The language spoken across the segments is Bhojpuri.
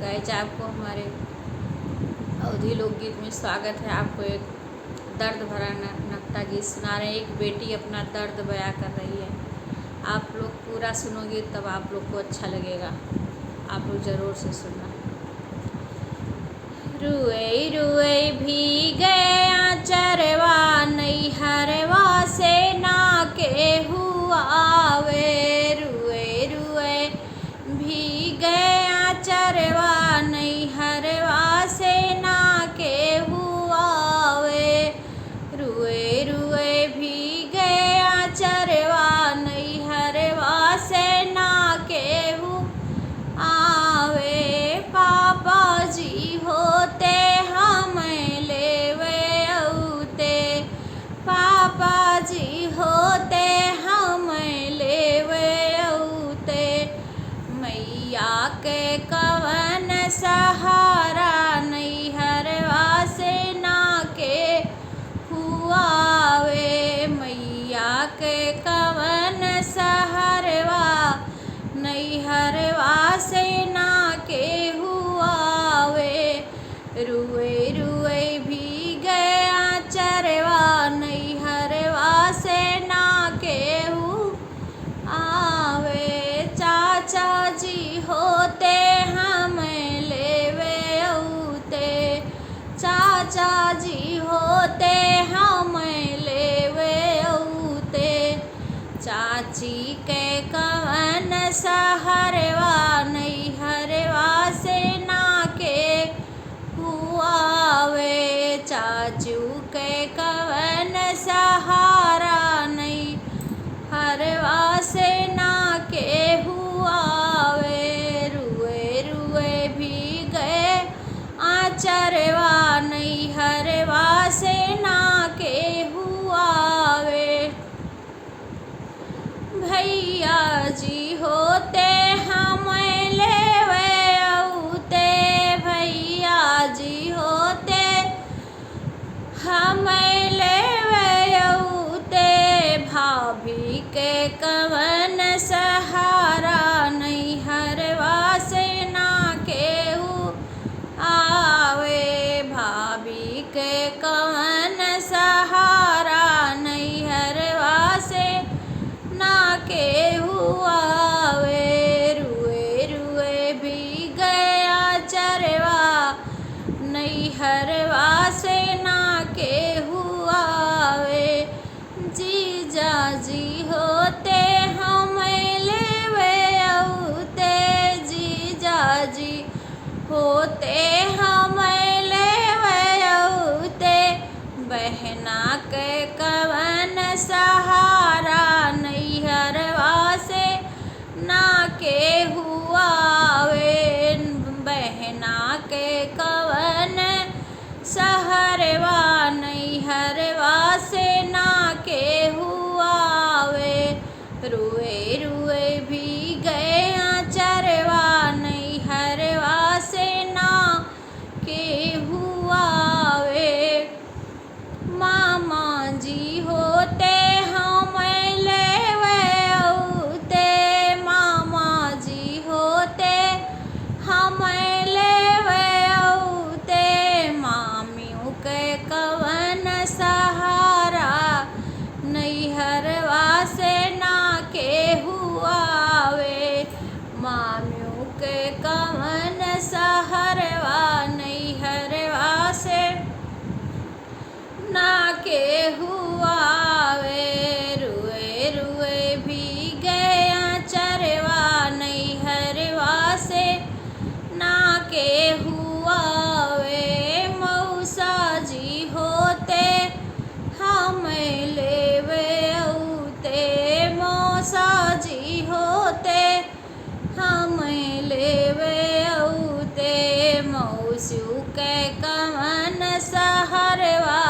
गाइज आपको हमारे अवधी लोकगीत में स्वागत है। आपको एक दर्द भरा नकटा गीत सुना रहे हैं। एक बेटी अपना दर्द बयां कर रही है। आप लोग पूरा सुनोगे तब आप लोग को अच्छा लगेगा। आप लोग ज़रूर से सुनना। रुए रुए भीगे आचरवा नैहरवा से ना केहू आवे। रुए रुए भीगे आचरवा नैहरवा से ना केहू आवे। रुए रुए भीगे आचरवा नैहरवा से ना केहू आवे। पापा जी होते हम लेवे औते। पापा जी होते हम लेवे औते। मैया के कवन सहारा नैहरवा से ना के हुआवे। मैया के कवन सहारवा नैहरवा से ना के हुआवे। रुए रुए भीगे आचरवा नैहरवा से ना केहू आवे। चाचा जी होते हम लेवे औते। चाचा जी होते हम लेवे औते। चाची के कवन सहारवा नैहरवा से ना के हुआवे। चाचू के कवन सहारा नैहरवा से ना के हुआवे। रुए रुए भीगे आचरवा नैहरवा से ना के हुआवे। भैया जी होते हम लेवे औते। भैया जी होते हम लेवे औते। भाभी के कवन सहारा नैहरवा से ना केहू आवे। भाभी के कवन सहारा नैहरवा से ना केहू आवे। रुए रुए भीगे आचरवा नैहरवा से ना केहू आवे। जीजा जी होते हम लेवे औते। जीजा जी होते हम लेवे औते। बहना के कवन सहारा नैहरवा से ना केहू आवे। बहना के कवन सहरवा नैहरवा से ना केहू आवे। रुए रुए भीगे आचरवा नैहरवा से ना केहू आवे। मामा जी होते हम लेवे औते। मामा जी होते हम लेवे औते। मामियों के कवन सहारा नैहरवा से ना केहू आवे। मामियों के कवन सहारवा नैहरवा से ना केहू आवे। रुए रुए भीगे आचरवा नैहरवा से ना केहू आवे। मौसा जी होते हम लेवे औते। मौसा जी होते हम लेवे औते। मौसू के कवन सहारवा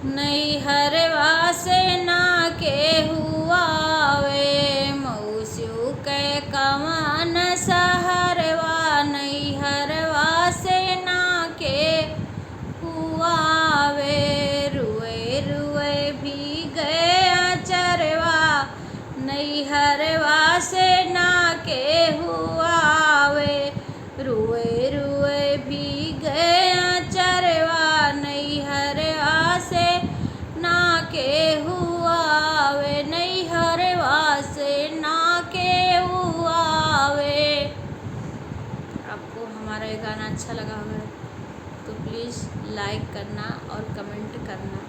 नैहरवा से ना केहू आवे। मौसू के कवन सहारवा नैहरवा से ना केहू आवे। रुए रुए भीगे आचरवा नैहरवा से ना केहू आवे। हमारा ये गाना अच्छा लगा होगा तो प्लीज़ लाइक करना और कमेंट करना।